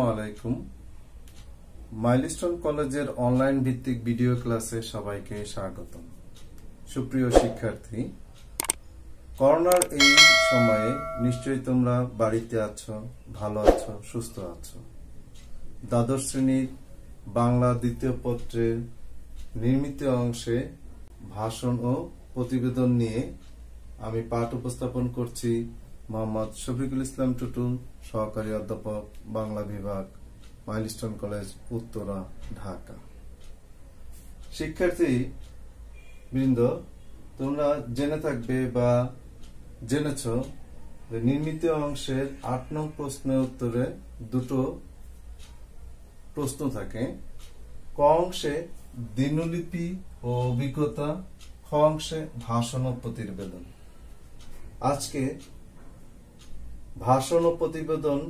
আসসালামু আলাইকুম। মাইলস্টোন কলেজের অনলাইন ভিত্তিক ভিডিও ক্লাসে সবাইকে স্বাগতম। সুপ্রিয় শিক্ষার্থী, করোনার এই সময়ে নিশ্চয়ই তোমরা বাড়িতে আছো, ভালো আছো, সুস্থ আছো। দ্বাদশ শ্রেণীর বাংলা দ্বিতীয় পত্রের নির্মিত অংশে ভাষণ ও প্রতিবেদন নিয়ে আমি পাঠ উপস্থাপন করছি। মোহাম্মদ শফিকুল ইসলাম টুটুল, সহকারী অধ্যাপক, বাংলা বিভাগ, মাইলস্টোন কলেজ, উত্তরা, ঢাকা। শিক্ষার্থী বৃন্দ, তোমরা জেনে থাকবে বা জেনেছ নির্মিত অংশের ৮ নং প্রশ্নের উত্তরে দুটো প্রশ্ন থাকে। ক অংশে দিনলিপি ও অভিজ্ঞতা, খ অংশে ভাষণ ও প্রতিবেদন। আজকে ভাষণ ও প্রতিবেদন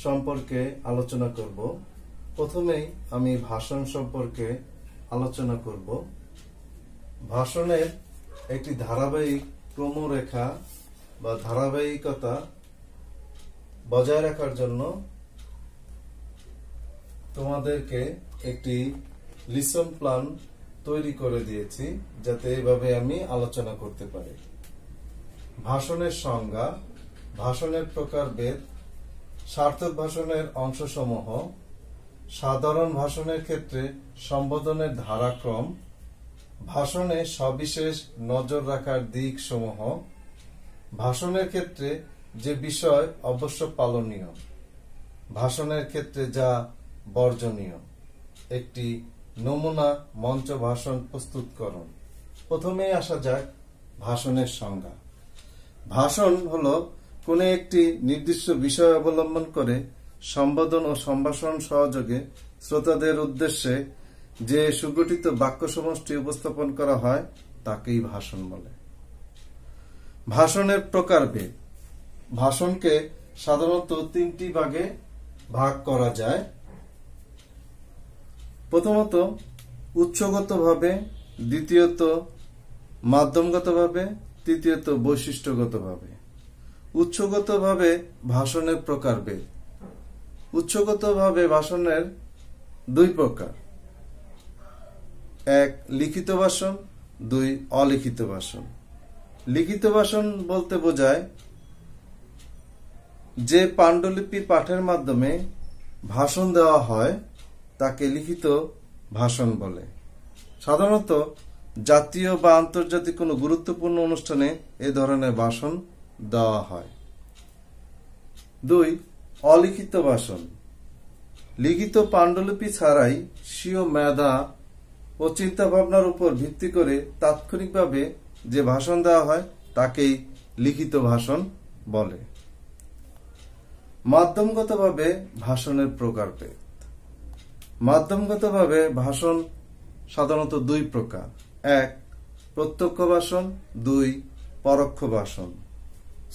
সম্পর্কে আলোচনা করব। প্রথমেই আমি ভাষণ সম্পর্কে আলোচনা করব। ভাষণের একটি ধারাবাহিক ক্রমরেখা বা ধারাবাহিকতা বজায় রাখার জন্য তোমাদেরকে একটি লিসন প্ল্যান তৈরি করে দিয়েছি, যাতে এইভাবে আমি আলোচনা করতে পারি। ভাষণের সংজ্ঞা, ভাষণের প্রকারভেদ, সার্থক ভাষণের অংশসমূহ, সাধারণ ভাষণের ক্ষেত্রে সম্বোধনের ধারাক্রম, ভাষণে সবিশেষ নজর রাখার দিক সমূহ, ভাষণের ক্ষেত্রে যে বিষয় অবশ্য পালনীয়, ভাষণের ক্ষেত্রে যা বর্জনীয়, একটি নমুনা মঞ্চ ভাষণ প্রস্তুতকরণ। প্রথমেই আসা যাক ভাষণের সংজ্ঞা। ভাষণ হলো কোন একটি নির্দিষ্ট বিষয় অবলম্বন করে সম্বোধন ও সম্ভাষণ সহযোগে শ্রোতাদের উদ্দেশ্যে যে সুগঠিত বাক্য সমষ্টি উপস্থাপন করা হয় তাকেই ভাষণ বলে। ভাষণের প্রকারভেদ। ভাষণকে সাধারণত ৩টি ভাগে ভাগ করা যায়। প্রথমত উৎসগতভাবে, দ্বিতীয়ত মাধ্যমগতভাবে, তৃতীয়ত বৈশিষ্ট্যগতভাবে। উৎসগতভাবে ভাষণের প্রকারভেদ। উৎসগতভাবে ভাষণের 2 প্রকার: 1 লিখিত ভাষণ, 2 অলিখিত ভাষণ। লিখিত ভাষণ বলতে বোঝায় যে পাণ্ডুলিপি পাঠের মাধ্যমে ভাষণ দেওয়া হয় তাকে লিখিত ভাষণ বলে। সাধারণত জাতীয় বা আন্তর্জাতিক কোনো গুরুত্বপূর্ণ অনুষ্ঠানে এ ধরনের ভাষণ দেওয়া হয়। 2 অলিখিত ভাষণ। লিখিত পাণ্ডুলিপি ছাড়াই স্বীয় মেধা ও চিন্তা ভাবনার উপর ভিত্তি করে তাৎক্ষণিকভাবে যে ভাষণ দেওয়া হয় তাকেই লিখিত ভাষণ বলে। মাধ্যমগতভাবে ভাষণের প্রকারভেদ। মাধ্যমগতভাবে ভাষণ সাধারণত 2 প্রকার: 1 প্রত্যক্ষ ভাষণ, 2 পরোক্ষ ভাষণ।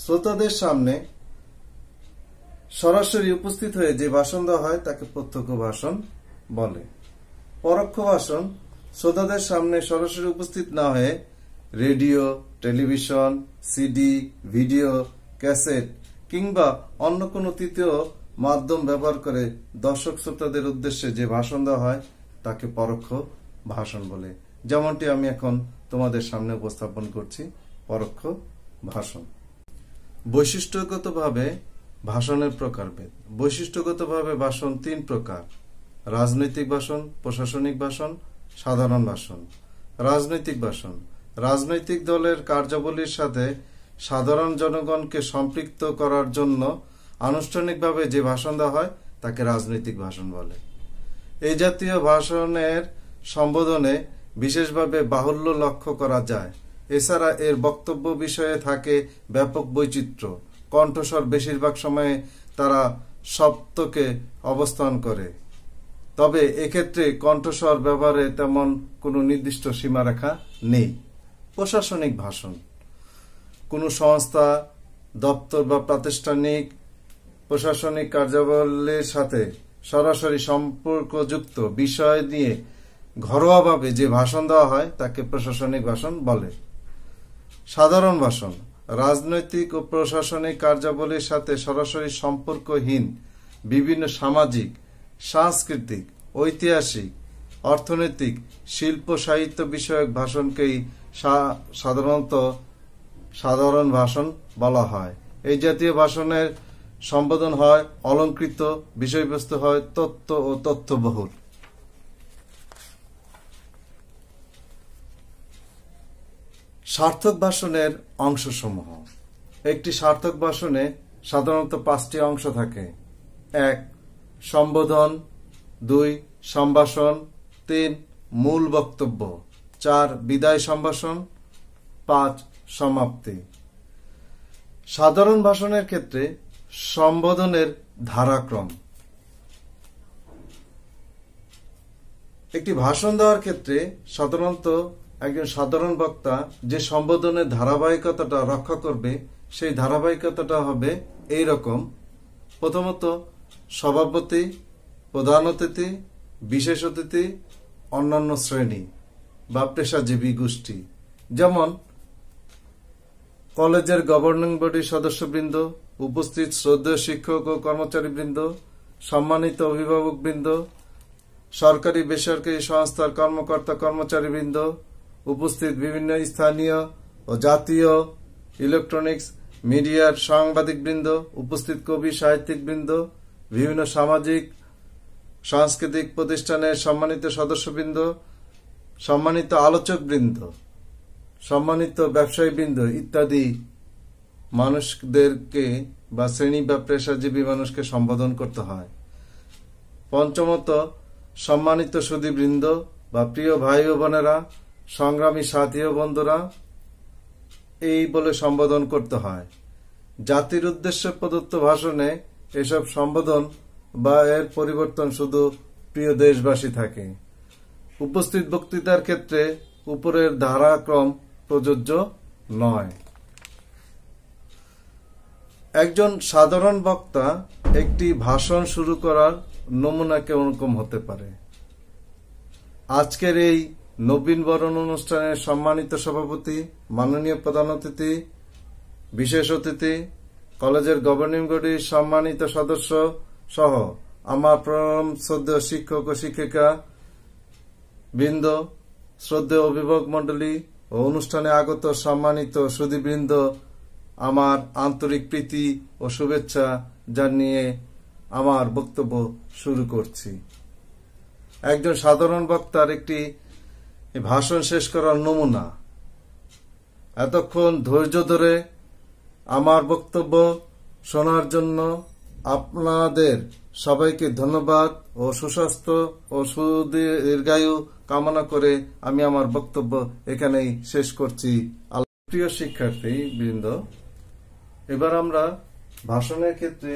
শ্রোতাদের সামনে সরাসরি উপস্থিত হয়ে যে ভাষণ দেওয়া হয় তাকে প্রত্যক্ষ ভাষণ বলে। পরোক্ষ ভাষণ শ্রোতাদের সামনে সরাসরি উপস্থিত না হয়ে radio, television, CD, video, cassette কিংবা অন্য কোনো তৃতীয় মাধ্যম ব্যবহার করে দর্শক শ্রোতাদের উদ্দেশ্যে যে ভাষণ দেওয়া হয় তাকে পরোক্ষ ভাষণ বলে। যেমনটি আমি এখন তোমাদের সামনে উপস্থাপন করছি, পরোক্ষ ভাষণ। বৈশিষ্ট্যগতভাবে ভাষণের প্রকারভেদ। বৈশিষ্ট্যগতভাবে ভাষণ 3 প্রকার: রাজনৈতিক ভাষণ, প্রশাসনিক ভাষণ, সাধারণ ভাষণ। রাজনৈতিক ভাষণ রাজনৈতিক দলের কার্যাবলীর সাথে সাধারণ জনগণকে সম্পৃক্ত করার জন্য আনুষ্ঠানিকভাবে যে ভাষণ দেওয়া হয় তাকে রাজনৈতিক ভাষণ বলে। এই জাতীয় ভাষণের সম্বোধনে বিশেষভাবে বাহুল্য লক্ষ্য করা যায়। এছাড়া এর বক্তব্য বিষয়ে থাকে ব্যাপক বৈচিত্র্য। কণ্ঠস্বর বেশিরভাগ সময়ে তারা সপ্তকে অবস্থান করে, তবে এক্ষেত্রে কণ্ঠস্বর ব্যবহারে তেমন কোনো নির্দিষ্ট সীমারেখা নেই। প্রশাসনিক ভাষণ কোনো সংস্থা, দপ্তর বা প্রাতিষ্ঠানিক প্রশাসনিক কার্যাবলীর সাথে সরাসরি সম্পর্কযুক্ত বিষয় নিয়ে ঘরোয়াভাবে যে ভাষণ দেওয়া হয় তাকে প্রশাসনিক ভাষণ বলে। সাধারণ ভাষণ রাজনৈতিক ও প্রশাসনিক কার্যাবলীর সাথে সরাসরি সম্পর্কহীন বিভিন্ন সামাজিক, সাংস্কৃতিক, ঐতিহাসিক, অর্থনৈতিক, শিল্প সাহিত্য বিষয়ক ভাষণকেই সাধারণত সাধারণ ভাষণ বলা হয়। এই জাতীয় ভাষণের সম্বোধন হয় অলংকৃত, বিষয়বস্তু হয় তত্ত্ব ও তথ্যবহুল। সার্থক ভাষণের অংশসমূহ। একটি সার্থক ভাষণে সাধারণত 5টি অংশ থাকে। 1. সম্বোধন, 2. সম্ভাষণ, 3. মূল বক্তব্য, 4. বিদায় সম্ভাষণ, 5. সমাপ্তি। সাধারণ ভাষণের ক্ষেত্রে সম্বোধনের ধারাক্রম। একটি ভাষণ দেওয়ার ক্ষেত্রে সাধারণত একজন সাধারণ বক্তা যে সম্বোধনের ধারাবাহিকতাটা রক্ষা করবে, সেই ধারাবাহিকতাটা হবে এই রকম। প্রথমত সভাপতি, প্রধান অতিথি, বিশেষ অতিথি, অন্যান্য শ্রেণী বা পেশাজীবী গোষ্ঠী, যেমন কলেজের গভর্নিং বডির সদস্যবৃন্দ, উপস্থিত শ্রদ্ধেয় শিক্ষক ও কর্মচারীবৃন্দ, সম্মানিত অভিভাবকবৃন্দ, সরকারি বেসরকারি সংস্থার কর্মকর্তা কর্মচারীবৃন্দ, উপস্থিত বিভিন্ন স্থানীয় ও জাতীয় ইলেকট্রনিক্স মিডিয়ার সাংবাদিকবৃন্দ, উপস্থিত কবি সাহিত্যিকবৃন্দ, বিভিন্ন সামাজিক সাংস্কৃতিক প্রতিষ্ঠানের সম্মানিত সদস্যবৃন্দ, সম্মানিত আলোচকবৃন্দ, সম্মানিত ব্যবসায়ীবৃন্দ ইত্যাদি মানুষদেরকে বা শ্রেণী বা পেশাজীবী মানুষকে সম্বোধন করতে হয়। পঞ্চমত সম্মানিত সুধীবৃন্দ বা প্রিয় ভাই ও বোনেরা, সংগ্রামী সাথী ও বন্ধুরা, এই বলে সম্বোধন করতে হয়। জাতির উদ্দেশ্যে প্রদত্ত ভাষণে এসব সম্বোধন বা এর পরিবর্তন শুধু প্রিয় দেশবাসী থাকে। উপস্থিত বক্তৃতার ক্ষেত্রে উপরের ধারাক্রম প্রযোজ্য নয়। একজন সাধারণ বক্তা একটি ভাষণ শুরু করার নমুনা কেমন হতে পারে। আজকের এই নবীন বরণ অনুষ্ঠানের সম্মানিত সভাপতি, মাননীয় প্রধান অতিথি, বিশেষ অতিথি, কলেজের গভর্নিং বডির সম্মানিত সদস্য সহ আমার পরম শ্রদ্ধেয় শিক্ষক ও শিক্ষিকা বৃন্দ, শ্রদ্ধেয় অভিভাবক মণ্ডলী ও অনুষ্ঠানে আগত সম্মানিত সুধীবৃন্দ, আমার আন্তরিক প্রীতি ও শুভেচ্ছা জানিয়ে আমার বক্তব্য শুরু করছি। একজন সাধারণ বক্তার একটি ভাষণ শেষ করার নমুনা। এতক্ষণ ধৈর্য ধরে আমার বক্তব্য শোনার জন্য আপনাদের সবাইকে ধন্যবাদ ও সুস্বাস্থ্য ও সুদীর্ঘায়ু কামনা করে আমি আমার বক্তব্য এখানেই শেষ করছি। প্রিয় শিক্ষার্থী বৃন্দ, এবার আমরা ভাষণের ক্ষেত্রে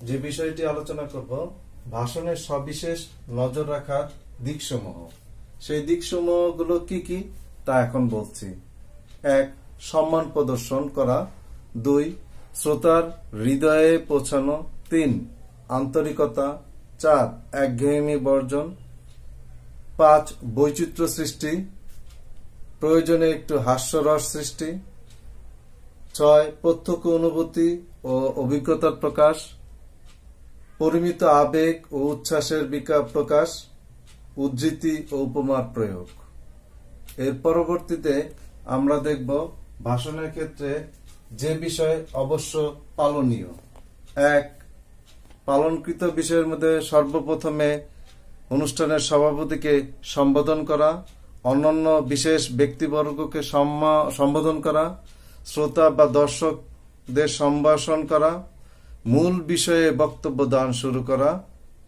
যে বিষয়টি আলোচনা করব, ভাষণের সবিশেষ নজর রাখার দিকসমূহ। সেই দিকসমূহগুলো কি কি তা এখন বলছি। 1. সম্মান প্রদর্শন করা। 2. শ্রোতার হৃদয়ে পৌঁছানো। 3. আন্তরিকতা। 4. একঘেয়েমি বর্জন। 5. বৈচিত্র্য সৃষ্টি, প্রয়োজনে একটু হাস্যরস সৃষ্টি। 6. প্রত্যক্ষ অনুভূতি ও অভিজ্ঞতার প্রকাশ, পরিমিত আবেগ ও উচ্ছ্বাসের প্রকাশ, উদ্ধৃতি ও উপমার প্রয়োগ। এর পরবর্তীতে আমরা দেখব ভাষণের ক্ষেত্রে যে বিষয় অবশ্য পালনীয়। 1. পালনকৃত বিষয়ের মধ্যে সর্বপ্রথমে অনুষ্ঠানের সভাপতিকে সম্বোধন করা, অন্যান্য বিশেষ ব্যক্তিবর্গকে সম্বোধন করা, শ্রোতা বা দর্শকদের সম্ভাষণ করা, মূল বিষয়ে বক্তব্য দান শুরু করা,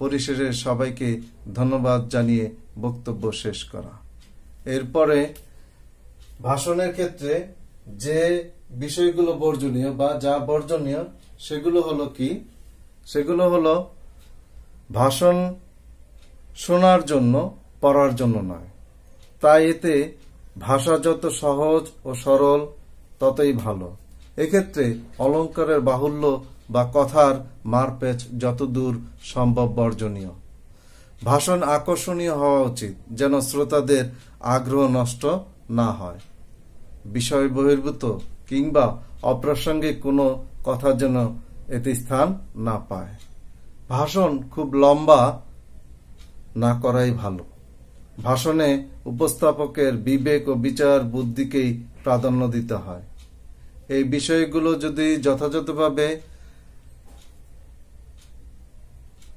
পরিশেষে সবাইকে ধন্যবাদ জানিয়ে বক্তব্য শেষ করা। এরপরে ভাষণের ক্ষেত্রে যে বিষয়গুলো বর্জনীয় বা যা বর্জনীয় সেগুলো হলো কি? সেগুলো হলো ভাষণ শোনার জন্য, পড়ার জন্য নয়। তাই এতে ভাষা যত সহজ ও সরল ততই ভালো। এক্ষেত্রে অলঙ্কারের বাহুল্য বা কথার মারপ্যাচ যতদূর সম্ভব বর্জনীয়। ভাষণ আকর্ষণীয় হওয়া উচিত, যেন শ্রোতাদের আগ্রহ নষ্ট না হয়। বিষয় বহির্ভূত কিংবা অপ্রাসঙ্গিক কোনো কথা যেন এতে স্থান না পায়। ভাষণ খুব লম্বা না করাই ভালো। ভাষণে উপস্থাপকের বিবেক ও বিচার বুদ্ধিকেই প্রাধান্য দিতে হয়। এই বিষয়গুলো যদি যথাযথভাবে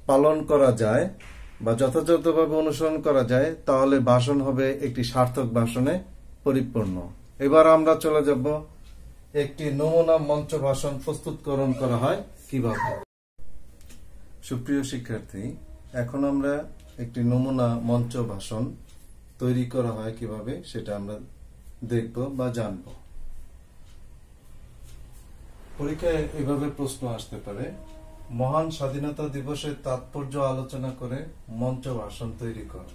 পালন করা যায় বা যথাযথভাবে অনুসরণ করা যায়, তাহলে ভাষণ হবে একটি সার্থক ভাষণে পরিপূর্ণ। এবার আমরা চলে যাব একটি নমুনা মঞ্চ ভাষণ প্রস্তুতকরণ করা হয় কিভাবে। সুপ্রিয় শিক্ষার্থী, এখন আমরা একটি নমুনা মঞ্চ ভাষণ তৈরি করা হয় কিভাবে সেটা আমরা দেখব বা জানব। পরীক্ষায় এভাবে প্রশ্ন আসতে পারে, মহান স্বাধীনতা দিবসের তাৎপর্য আলোচনা করে মঞ্চ ভাষণ তৈরি করো।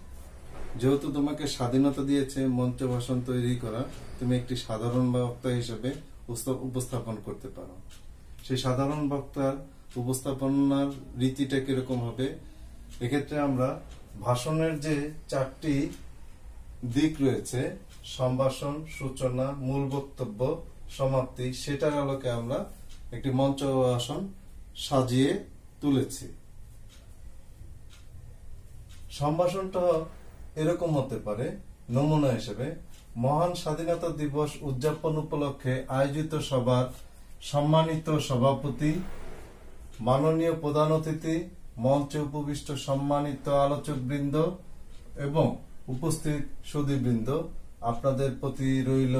যেহেতু তোমাকে স্বাধীনতা দিয়েছে মঞ্চ ভাষণ তৈরি করা, তুমি একটি সাধারণ বক্তা হিসেবে উপস্থাপন করতে পারো। সেই সাধারণ বক্তার উপস্থাপনার রীতিটা কিরকম হবে? এক্ষেত্রে আমরা ভাষণের যে 4টি দিক রয়েছে, সম্ভাষণ, সূচনা, মূল বক্তব্য, সমাপ্তি, সেটার আলোকে আমরা একটি মঞ্চ ভাষণ সাজিয়ে তুলেছি। সম্ভাষণটা এরকম হতে পারে নমুনা হিসেবে, মহান স্বাধীনতা দিবস উদযাপন উপলক্ষে আয়োজিত সভার সম্মানিত সভাপতি, মাননীয় প্রধান অতিথি, মঞ্চে উপবিষ্ট সম্মানিত আলোচকবৃন্দ এবং উপস্থিত সুধীবৃন্দ, আপনাদের প্রতি রইল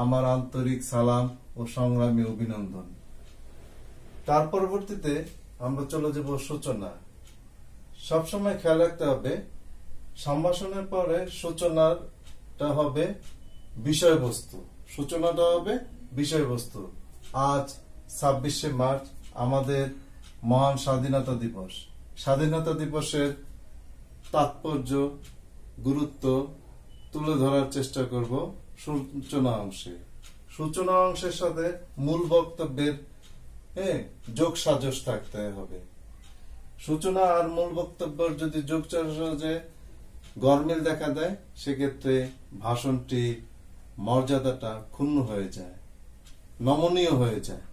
আমার আন্তরিক সালাম ও সংগ্রামী অভিনন্দন। তার পরবর্তীতে আমরা চলে যাব সূচনা। সবসময় খেয়াল রাখতে হবে, সম্ভাষণের পরে সূচনাটা হবে বিষয়বস্তু। সূচনাটা হবে বিষয়বস্তু। আজ 26শে মার্চ আমাদের মহান স্বাধীনতা দিবস। স্বাধীনতা দিবসের তাৎপর্য, গুরুত্ব তুলে ধরার চেষ্টা করব সূচনা অংশে। সূচনা অংশের সাথে মূল বক্তব্যের যোগ সাজস থাকতে হবে। সূচনা আর মূল বক্তব্যের যদি যোগ সাজসে গরমিল দেখা দেয়, সেক্ষেত্রে ভাষণটি মর্যাদাটা ক্ষুণ্ণ হয়ে যায়, নমনীয় হয়ে যায়।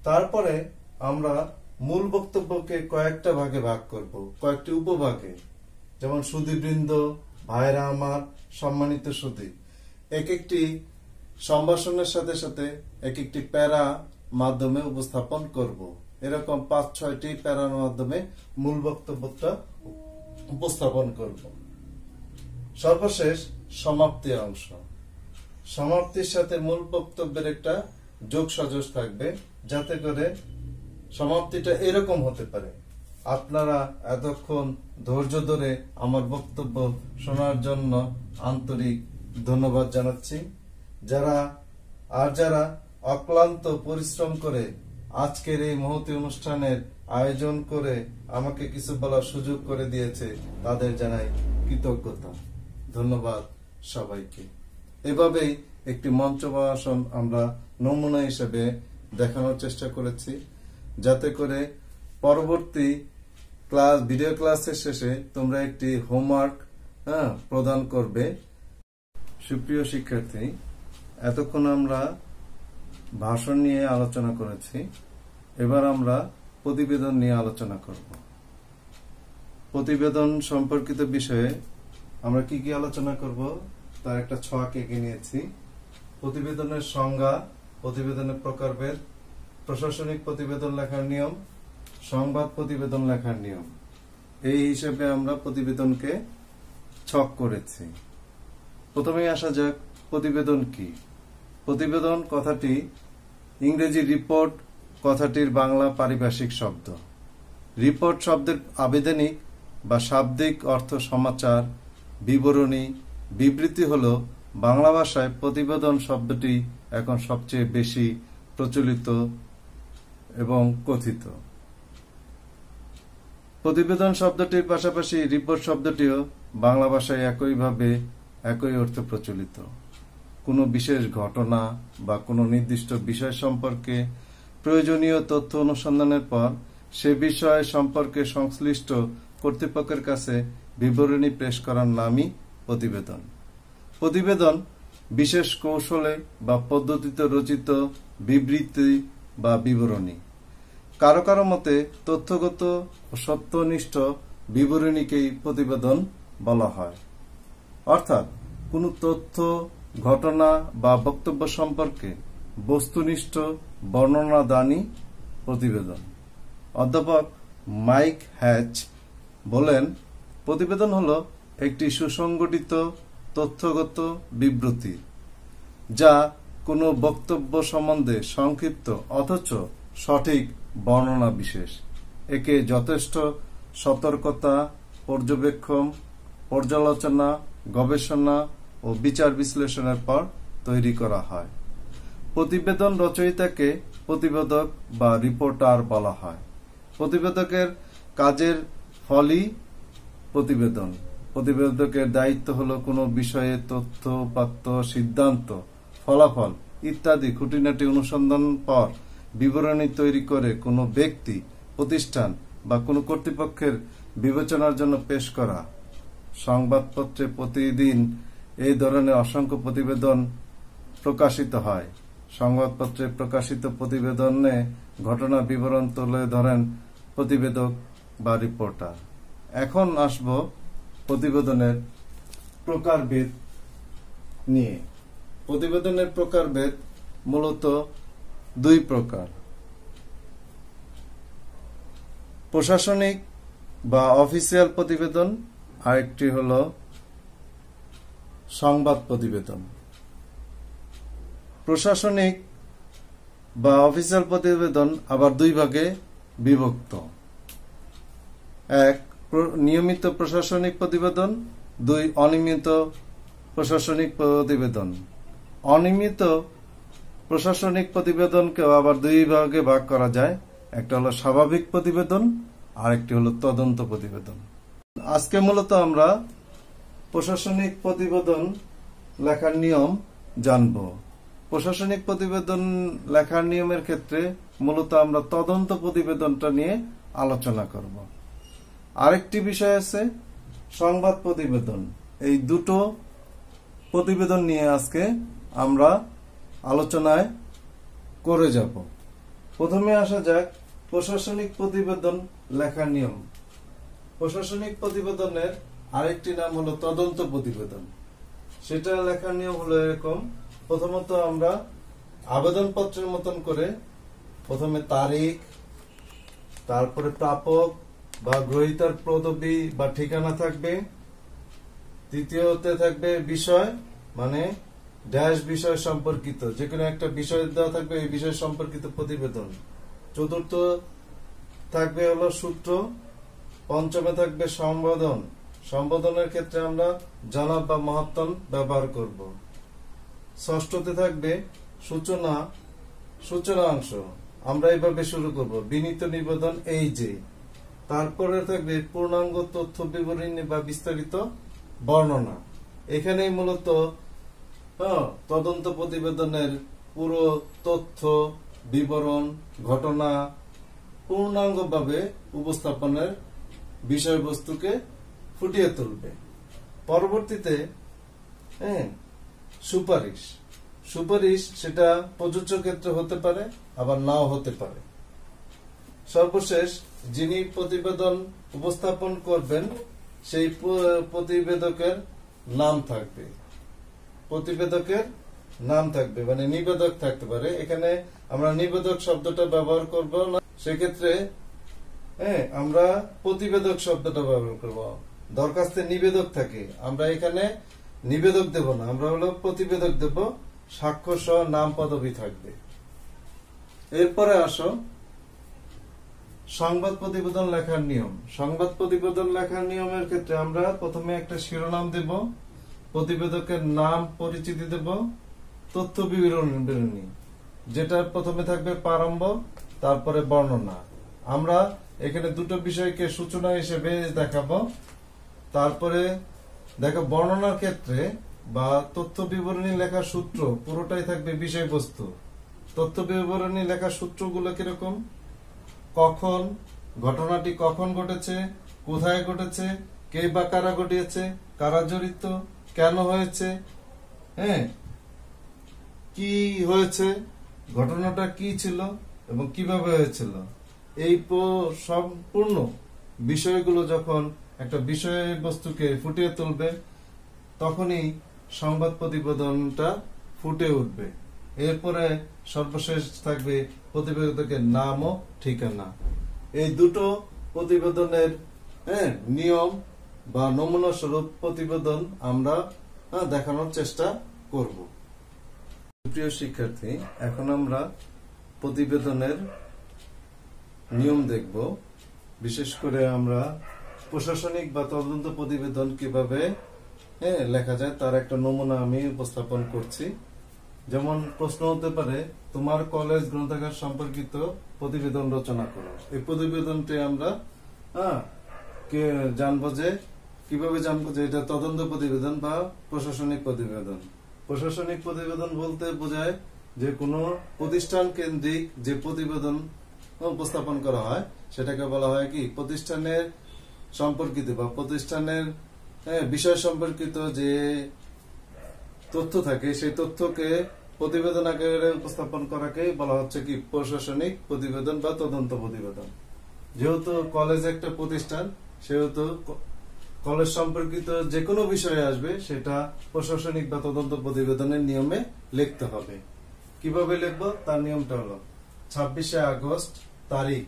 তারপরে আমরা মূল বক্তব্যকে কয়েকটা ভাগে ভাগ করব, কয়েকটি উপভাগে। যেমন সুধীবৃন্দ, ভাইরা আমার, সম্মানিত সুধী, এক একটি সম্ভাষণের সাথে সাথে এক একটি প্যারা মাধ্যমে উপস্থাপন করব। এরকম 5-6টি প্যারার মাধ্যমে মূল বক্তব্যটা উপস্থাপন করব। সর্বশেষ সমাপ্তি অংশ। সমাপ্তির সাথে মূল বক্তব্যের একটা যোগ সাজস থাকবে, যাতে করে সমাপ্তিটা এরকম হতে পারে। আপনারা এতক্ষণ ধৈর্য ধরে আমার বক্তব্য শোনার জন্য আন্তরিক ধন্যবাদ জানাচ্ছি। যারা অক্লান্ত পরিশ্রম করে আজকের এই মহতী অনুষ্ঠানের আয়োজন করে আমাকে কিছু বলার সুযোগ করে দিয়েছে, তাদের জানাই কৃতজ্ঞতা। ধন্যবাদ সবাইকে। এভাবেই একটি মঞ্চ ভাষণ আমরা নমুনা হিসেবে দেখানোর চেষ্টা করেছি, যাতে করে পরবর্তী ভিডিও ক্লাসের শেষে তোমরা একটি হোমওয়ার্ক প্রদান করবে। সুপ্রিয় শিক্ষার্থী, এতক্ষণ আমরা ভাষণ নিয়ে আলোচনা করেছি। এবার আমরা প্রতিবেদন নিয়ে আলোচনা করব। প্রতিবেদন সম্পর্কিত বিষয়ে আমরা কি কি আলোচনা করব তার একটা ছক এঁকে নিয়েছি। প্রতিবেদনের সংজ্ঞা, প্রতিবেদনের প্রকারভেদ, প্রশাসনিক প্রতিবেদন লেখার নিয়ম, সংবাদ প্রতিবেদন লেখার নিয়ম, এই হিসেবে আমরা প্রতিবেদনকে ছক করেছি। প্রথমেই আসা যাক, প্রতিবেদন কি? প্রতিবেদন কথাটি ইংরেজি রিপোর্ট কথাটির বাংলা পারিভাষিক শব্দ। রিপোর্ট শব্দের আবেদনিক বা শাব্দিক অর্থ সমাচার, বিবরণী, বিবৃতি হল বাংলা ভাষায় প্রতিবেদন শব্দটি এখন সবচেয়ে বেশি প্রচলিত এবং কথিত। প্রতিবেদন শব্দটির পাশাপাশি রিপোর্ট শব্দটিও বাংলা ভাষায় একই অর্থে প্রচলিত। কোনো বিশেষ ঘটনা বা কোনো নির্দিষ্ট বিষয় সম্পর্কে প্রয়োজনীয় তথ্য অনুসন্ধানের পর সে বিষয় সম্পর্কে সংশ্লিষ্ট কর্তৃপক্ষের কাছে বিবরণী পেশ করার নামই প্রতিবেদন। প্রতিবেদন বিশেষ কৌশলে বা পদ্ধতিতে রচিত বিবৃতি বা বিবরণী। কারো কারো মতে তথ্যগত ও সত্যনিষ্ঠ বিবরণীকেই প্রতিবেদন বলা হয়। অর্থাৎ কোনো তথ্য, ঘটনা বা বক্তব্য সম্পর্কে বস্তুনিষ্ঠ বর্ণনা দানই প্রতিবেদন। অধ্যাপক মাইক হ্যাচ বলেন, প্রতিবেদন হলো একটি সুসংগঠিত তথ্যগত বিবৃতি যা কোনো বক্তব্য সম্বন্ধে সংক্ষিপ্ত অথচ সঠিক বর্ণনা বিশেষ। একে যথেষ্ট সতর্কতা, পর্যবেক্ষণ, পর্যালোচনা, গবেষণা ও বিচার বিশ্লেষণের পর তৈরি করা হয়। প্রতিবেদন রচয়িতাকে প্রতিবেদক বা রিপোর্টার বলা হয়। প্রতিবেদকের কাজের ফলই প্রতিবেদন। প্রতিবেদকের দায়িত্ব হলো কোনো বিষয়ে তথ্য, উপাত্ত, সিদ্ধান্ত, ফলাফল ইত্যাদি খুঁটিনাটি অনুসন্ধান পর বিবরণী তৈরি করে কোনো ব্যক্তি, প্রতিষ্ঠান বা কোনো কর্তৃপক্ষের বিবেচনার জন্য পেশ করা। সংবাদপত্রে প্রতিদিন এই ধরনের অসংখ্য প্রতিবেদন প্রকাশিত হয়। সংবাদপত্রে প্রকাশিত প্রতিবেদনে ঘটনা বিবরণ তুলে ধরেন প্রতিবেদক বা রিপোর্টার। এখন আসব প্রতিবেদনের প্রকারভেদ নিয়ে। প্রতিবেদনের প্রকারভেদ মূলত দুই প্রকার: প্রশাসনিক বা অফিসিয়াল প্রতিবেদন, আরেকটি হল সংবাদ প্রতিবেদন। প্রশাসনিক বা অফিসিয়াল প্রতিবেদন আবার দুই ভাগে বিভক্ত: এক, নিয়মিত প্রশাসনিক প্রতিবেদন; দুই, অনিয়মিত প্রশাসনিক প্রতিবেদন। অনিয়মিত প্রশাসনিক প্রতিবেদনকেও আবার দুই ভাগে ভাগ করা যায়। একটা হলো স্বাভাবিক প্রতিবেদন, আরেকটি হলো তদন্ত প্রতিবেদন। আজকে মূলত আমরা প্রশাসনিক প্রতিবেদন লেখার নিয়ম জানব। প্রশাসনিক প্রতিবেদন লেখার নিয়মের ক্ষেত্রে মূলত আমরা তদন্ত প্রতিবেদনটা নিয়ে আলোচনা করব। আরেকটি বিষয় আছে সংবাদ প্রতিবেদন। এই দুটো প্রতিবেদন নিয়ে আজকে আমরা আলোচনায় করে যাব। প্রথমে আসা যাক প্রশাসনিক প্রতিবেদন লেখার নিয়ম। প্রশাসনিক প্রতিবেদনের আরেকটি নাম হলো তদন্ত প্রতিবেদন। সেটা লেখার নিয়ম হলো এরকম: প্রথমত আমরা আবেদনপত্রের মতন করে প্রথমে তারিখ, তারপরে প্রাপক বা গ্রহীতার পদবি বা ঠিকানা থাকবে। তৃতীয়তে থাকবে বিষয়, মানে ড্যাশ বিষয় সম্পর্কিত, যে কোনো একটা বিষয় দেওয়া থাকবে, এই বিষয় সম্পর্কিত প্রতিবেদন। চতুর্থ থাকবে হলো সূত্র। পঞ্চমে থাকবে সম্বোধন। সম্বোধনের ক্ষেত্রে আমরা জনাব বা মহাত্তম ব্যবহার করব। ষষ্ঠতে থাকবে সূচনা, সূচনা অংশ। আমরা এইভাবে শুরু করব: বিনীত নিবেদন, এই যে। তারপরে থাকবে পূর্ণাঙ্গ তথ্য বিবরণী বা বিস্তারিত বর্ণনা। এখানেই মূলত তদন্ত প্রতিবেদনের পুরো তথ্য, বিবরণ, ঘটনা পূর্ণাঙ্গভাবে উপস্থাপনের বিষয়বস্তুকে ফুটিয়ে তুলবে। পরবর্তীতে সুপারিশ। সুপারিশ সেটা প্রযোজ্য ক্ষেত্রে হতে পারে, আবার নাও হতে পারে। সর্বশেষ যিনি প্রতিবেদন উপস্থাপন করবেন সেই প্রতিবেদকের নাম থাকবে। প্রতিবেদকের নাম থাকবে, মানে নিবেদক থাকতে পারে। এখানে আমরা নিবেদক শব্দটা ব্যবহার করব না, সেক্ষেত্রে আমরা প্রতিবেদক শব্দটা ব্যবহার করব। দরখাস্তে নিবেদক থাকে, আমরা এখানে নিবেদক দেব না, আমরা হলো প্রতিবেদক দেব। স্বাক্ষর সহ নাম পদবি থাকবে। এরপরে আসো সংবাদ প্রতিবেদন লেখার নিয়ম। সংবাদ প্রতিবেদন লেখার নিয়মের ক্ষেত্রে আমরা প্রথমে একটা শিরোনাম দেব, প্রতিবেদকের নাম, পরিচিতি দেব, তথ্য বিবরণী, যেটা প্রথমে থাকবে প্রারম্ভ, তারপরে বর্ণনা। আমরা এখানে দুটো বিষয়কে সূচনা হিসেবে দেখাবো। তারপরে দেখো বর্ণনার ক্ষেত্রে বা তথ্য বিবরণী লেখার সূত্র পুরোটাই থাকবে বিষয়বস্তু। তথ্য বিবরণী লেখার সূত্রগুলো কিরকম: কখন ঘটনাটি কখন ঘটেছে, কোথায় ঘটেছে, কে বা কারা ঘটিয়েছে, কারা জড়িত, কেন হয়েছে, কি হয়েছে, ঘটনাটা কি ছিল এবং কিভাবে হয়েছিল, এই সম্পূর্ণ বিষয়গুলো যখন একটা বিষয়বস্তুকে ফুটিয়ে তুলবে, তখনই সংবাদ প্রতিবেদনটা ফুটে উঠবে। এরপরে সর্বশেষ থাকবে প্রতিবেদকের নাম ও ঠিকানা। এই দুটো প্রতিবেদনের নিয়ম বা নমুনা স্বরূপ প্রতিবেদন আমরা দেখানোর চেষ্টা করব। প্রিয় শিক্ষার্থী, এখন আমরা প্রতিবেদনের নিয়ম দেখব। বিশেষ করে আমরা প্রশাসনিক বা তদন্ত প্রতিবেদন কিভাবে লেখা যায় তার একটা নমুনা আমি উপস্থাপন করছি। যেমন প্রশ্ন হতে পারে, তোমার কলেজ গ্রন্থাগার সম্পর্কিত প্রতিবেদন রচনা করো। এই প্রতিবেদনটি আমরা কিভাবে জানবো যে এটা তদন্ত প্রতিবেদন বা প্রশাসনিক প্রতিবেদন। প্রশাসনিক প্রতিবেদন বলতে বোঝায় যে কোনো প্রতিষ্ঠান কেন্দ্রিক যে প্রতিবেদন উপস্থাপন করা হয় সেটাকে বলা হয় কি প্রতিষ্ঠানের সম্পর্কিত বা প্রতিষ্ঠানের বিষয় সম্পর্কিত যে তথ্য থাকে সেই তথ্যকে প্রতিবেদন আকারে উপস্থাপন করাকে বলা হচ্ছে কি প্রশাসনিক প্রতিবেদন বা তদন্ত প্রতিবেদন। যেহেতু কলেজ একটা প্রতিষ্ঠান, সেহেতু কলেজ সম্পর্কিত যে কোনো বিষয়ে আসবে সেটা প্রশাসনিক বা তদন্ত প্রতিবেদনের নিয়মে লিখতে হবে। কিভাবে লিখবো তার নিয়মটা হলো 26শে আগস্ট তারিখ,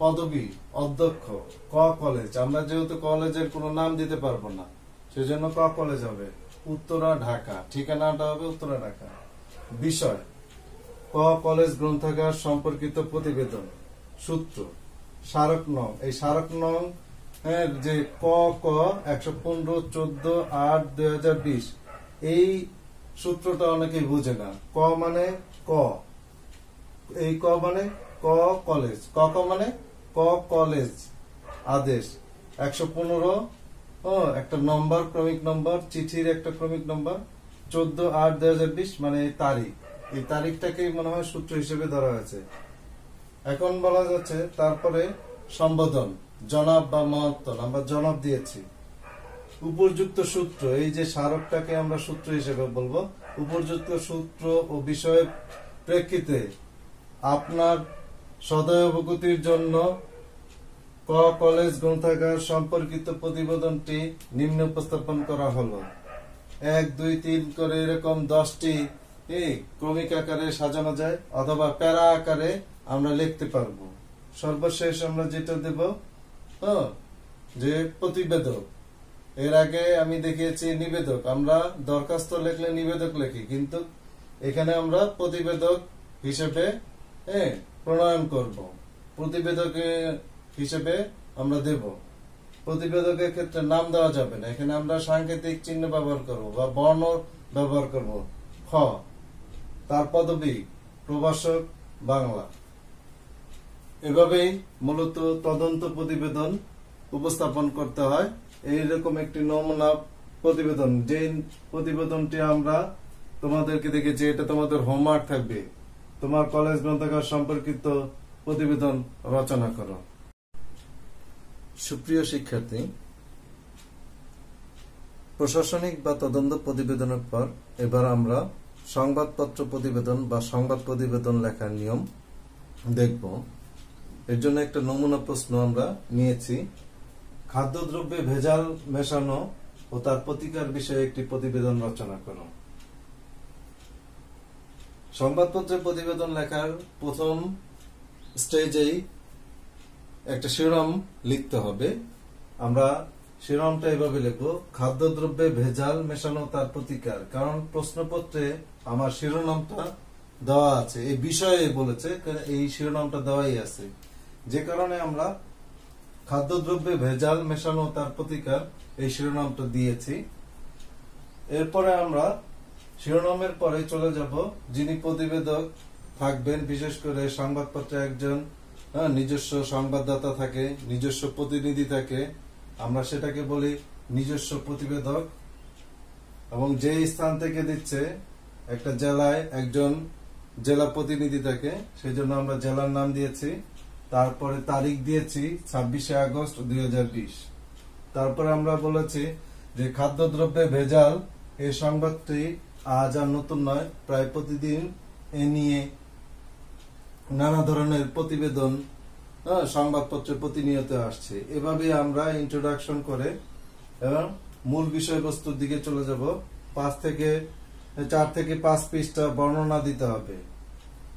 পদবী অধ্যক্ষ ক কলেজ। আমরা যেহেতু কলেজের কোনো নাম দিতে পারবো না, সেজন্য ক কলেজ হবে উত্তরা ঢাকা, ঠিকানাটা হবে উত্তরা ঢাকা। বিষয় ক কলেজ গ্রন্থাগার সম্পর্কিত প্রতিবেদন। সূত্র স্মারক নং, এই স্মারক নং যে ক 115/14/8/2020 এই সূত্রটা অনেকেই বুঝে না। ক মানে ক, এই ক মানে ক কলেজ, ক মানে ক কলেজ আদেশ 115 একটা নম্বর, ক্রমিক নম্বর, চিঠির একটা ক্রমিক নম্বর, 14/8/2020 মানে এই তারিখ। এই তারিখটাকেই মনে হয় সূত্র হিসেবে ধরা হয়েছে। এখন বলা যাচ্ছে তারপরে সম্বোধন জনাব বা মহত্তর, আমরা জনাব দিয়েছি। উপযুক্ত সূত্র, এই যে স্মারকটাকে আমরা সূত্র হিসেবে বলবো। উপযুক্ত সূত্র ও বিষয়ের প্রেক্ষিতে আপনার সদয় অবগতির জন্য ক কলেজ গ্রন্থাগার সম্পর্কিত প্রতিবেদনটি নিম্ন উপস্থাপন করা হলো। 1, 2, 3 করে এরকম 10টি ক্রমিক আকারে সাজানো যায় অথবা প্যারা আকারে আমরা লিখতে পারবো। সর্বশেষ আমরা যেটা দেব যে প্রতিবেদক। এর আগে আমি দেখিয়েছি নিবেদক, আমরা দরখাস্ত লিখলে নিবেদক লিখি, কিন্তু এখানে আমরা প্রতিবেদক হিসেবে প্রণয়ন করব। প্রতিবেদক হিসেবে আমরা দেব। প্রতিবেদকের ক্ষেত্রে নাম দেওয়া যাবে না, এখানে আমরা সাংকেতিক চিহ্ন ব্যবহার করব বা বর্ণ ব্যবহার করব। খ তার পদবী প্রভাষক বাংলা। এভাবেই মূলত তদন্ত প্রতিবেদন উপস্থাপন করতে হয়। এইরকম একটি নমুনা প্রতিবেদন, যে প্রতিবেদনটি আমরা তোমাদেরকে দেখেছি, এটা তোমাদের হোমওয়ার্ক থাকবে। তোমার কলেজ গ্রন্থাগার সম্পর্কিত প্রতিবেদন রচনা করো। সুপ্রিয় শিক্ষার্থী, প্রশাসনিক বা তদন্ত প্রতিবেদনের পর এবার আমরা সংবাদপত্র প্রতিবেদন বা সংবাদ প্রতিবেদন লেখার নিয়ম দেখব। এর জন্য একটা নমুনা প্রশ্ন আমরা নিয়েছি। খাদ্যদ্রব্যে ভেজাল মেশানো ও তার প্রতিকার বিষয়ে একটি প্রতিবেদন রচনা করো। সংবাদপত্রের প্রতিবেদন লেখার প্রথম স্টেজেই একটা শিরোনাম লিখতে হবে। আমরা শিরোনামটা এভাবে লিখবো, খাদ্যদ্রব্যে ভেজাল মেশানো তার প্রতিকার। কারণ প্রশ্নপত্রে আমার শিরোনামটা দেওয়া আছে, এই বিষয়ে বলেছে, এই শিরোনামটা দেওয়াই আছে, যে কারণে আমরা খাদ্যদ্রব্যে ভেজাল মেশানো তার প্রতিকার এই শিরোনামটা দিয়েছি। এরপরে আমরা শিরোনামের পরে চলে যাব যিনি প্রতিবেদক থাকবেন। বিশেষ করে সংবাদপত্রে একজন নিজস্ব সংবাদদাতা থাকে, নিজস্ব প্রতিনিধি থাকে, আমরা সেটাকে বলি নিজস্ব প্রতিবেদক। এবং যে স্থান থেকে দিচ্ছে, একটা জেলায় একজন জেলা প্রতিনিধি থাকে, সেই জন্য আমরা জেলার নাম দিয়েছি। তারপরে তারিখ দিয়েছি 26শে আগস্ট 2020। তারপরে আমরা বলেছি যে খাদ্যদ্রব্যে ভেজাল এই সংবাদটি আজ আর নতুন নয়, প্রায় প্রতিদিন এ নিয়ে নানা ধরনের প্রতিবেদন সংবাদপত্রে প্রতিনিয়ত আসছে। এভাবে আমরা ইন্ট্রোডাকশন করে এবং মূল বিষয়বস্তুর দিকে চলে যাব। 4 থেকে 5 পৃষ্ঠা বর্ণনা দিতে হবে।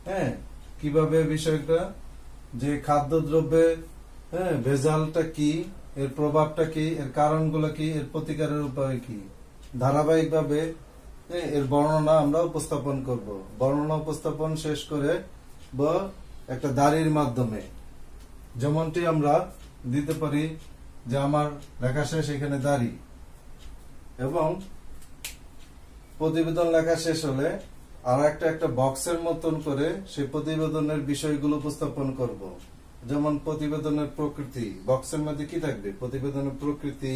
হ্যাঁ, কিভাবে বিষয়টা, যে খাদ্যদ্রব্যে ভেজালটা কি, এর প্রভাবটা কি, এর কারণগুলো কি, এর প্রতিকারের উপায় কি, ধারাবাহিকভাবে এর বর্ণনা আমরা উপস্থাপন করব। বর্ণনা উপস্থাপন শেষ করে বা একটা দাড়ির মাধ্যমে, যেমনটি আমরা দিতে পারি যে আমার লেখা শেষ, এখানে দাড়ি, এবং প্রতিবেদন লেখা শেষ হলে আর একটা বক্সের মতন করে সেই প্রতিবেদনের বিষয়গুলো উপস্থাপন করব। যেমন প্রতিবেদনের প্রকৃতি, বক্সের মধ্যে কি থাকবে? প্রতিবেদনের প্রকৃতি,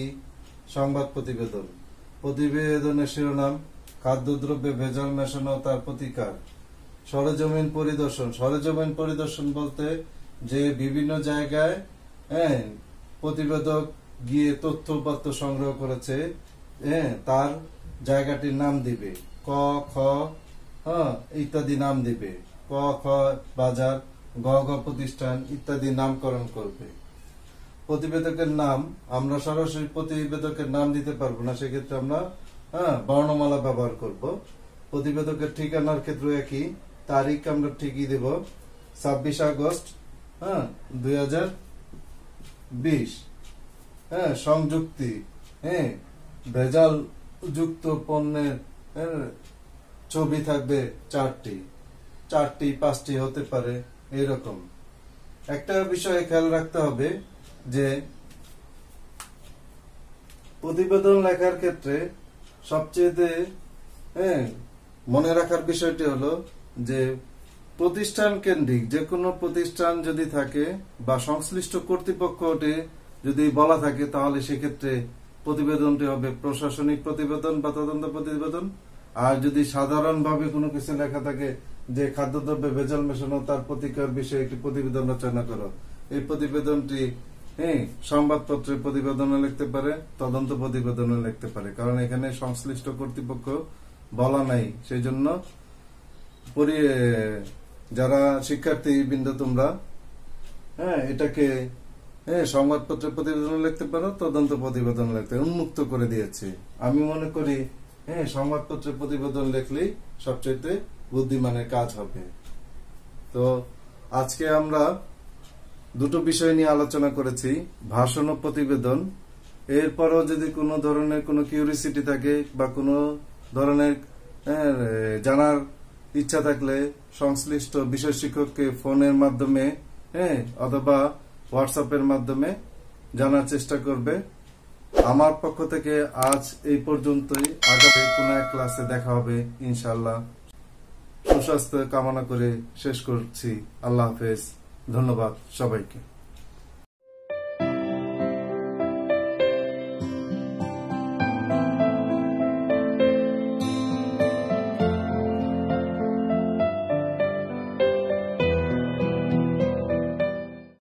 সংবাদ প্রতিবেদন, প্রতিবেদনের শিরোনাম, খাদ্যদ্রব্যে ভেজাল মেশানো তার প্রতিকার, সরেজমিন পরিদর্শন। সরেজমিন পরিদর্শন বলতে যে বিভিন্ন জায়গায় প্রতিবেদক গিয়ে তথ্যপত্র সংগ্রহ করেছে, তার জায়গাটির নাম দিবে, ক খ ইত্যাদি নাম দিবে, ক খ বাজার, গ ঘ প্রতিষ্ঠান ইত্যাদি নামকরণ করবে। প্রতিবেদকের নাম আমরা সরাসরি প্রতিবেদকের নাম দিতে পারবো না, সেক্ষেত্রে আমরা বর্ণমালা ব্যবহার করব। প্রতিবেদকের ঠিকানার ক্ষেত্রে একই, তারিখ আমরা ঠিকই দেব 26 আগস্ট 2020। সংযুক্তি, ভেজাল যুক্ত পণ্যের ছবি থাকবে 4টি, 5টি হতে পারে, এরকম। একটা বিষয়ে খেয়াল রাখতে হবে যে প্রতিবেদন লেখার ক্ষেত্রে সবচেয়ে মনে রাখার বিষয়টি হলো যে প্রতিষ্ঠান কেন্দ্রিক যে কোনো প্রতিষ্ঠান যদি থাকে বা সংশ্লিষ্ট কর্তৃপক্ষটি যদি বলা থাকে, তাহলে সেক্ষেত্রে প্রতিবেদনটি হবে প্রশাসনিক প্রতিবেদন বা তদন্ত প্রতিবেদন। আর যদি সাধারণভাবে কোনো কিছু লেখা থাকে যে খাদ্যদ্রব্যে ভেজাল মেশানো তার প্রতিকার বিষয়ে একটি প্রতিবেদন রচনা করো, এই প্রতিবেদনটি সংবাদপত্রে প্রতিবেদনে লিখতে পারে, তদন্ত প্রতিবেদনে লিখতে পারে, কারণ এখানে সংশ্লিষ্ট কর্তৃপক্ষ বলা নাই। সেই জন্য যারা শিক্ষার্থী বৃন্দ, তোমরা এটাকে সংবাদপত্রে প্রতিবেদন লিখতে পারো, তদন্ত প্রতিবেদন লিখতে উন্মুক্ত করে দিয়েছে। আমি মনে করি সংবাদপত্রে প্রতিবেদন লিখলেই সবচেয়ে বুদ্ধিমানের কাজ হবে। তো আজকে আমরা দুটো বিষয় নিয়ে আলোচনা করেছি, ভাষণ ও প্রতিবেদন। এরপরও যদি কোনো ধরনের কোনো কিউরিসিটি থাকে বা কোনো ধরনের জানার ইচ্ছা থাকলে সংশ্লিষ্ট বিষয় শিক্ষককে ফোনের মাধ্যমে অথবা হোয়াটসঅ্যাপের মাধ্যমে জানার চেষ্টা করবে। আমার পক্ষ থেকে আজ এই পর্যন্তই। আগামী কোনো এক ক্লাসে দেখা হবে ইনশাআল্লাহ। সুস্বাস্থ্য কামনা করে শেষ করছি। আল্লাহ হাফেজ। ধন্যবাদ সবাইকে।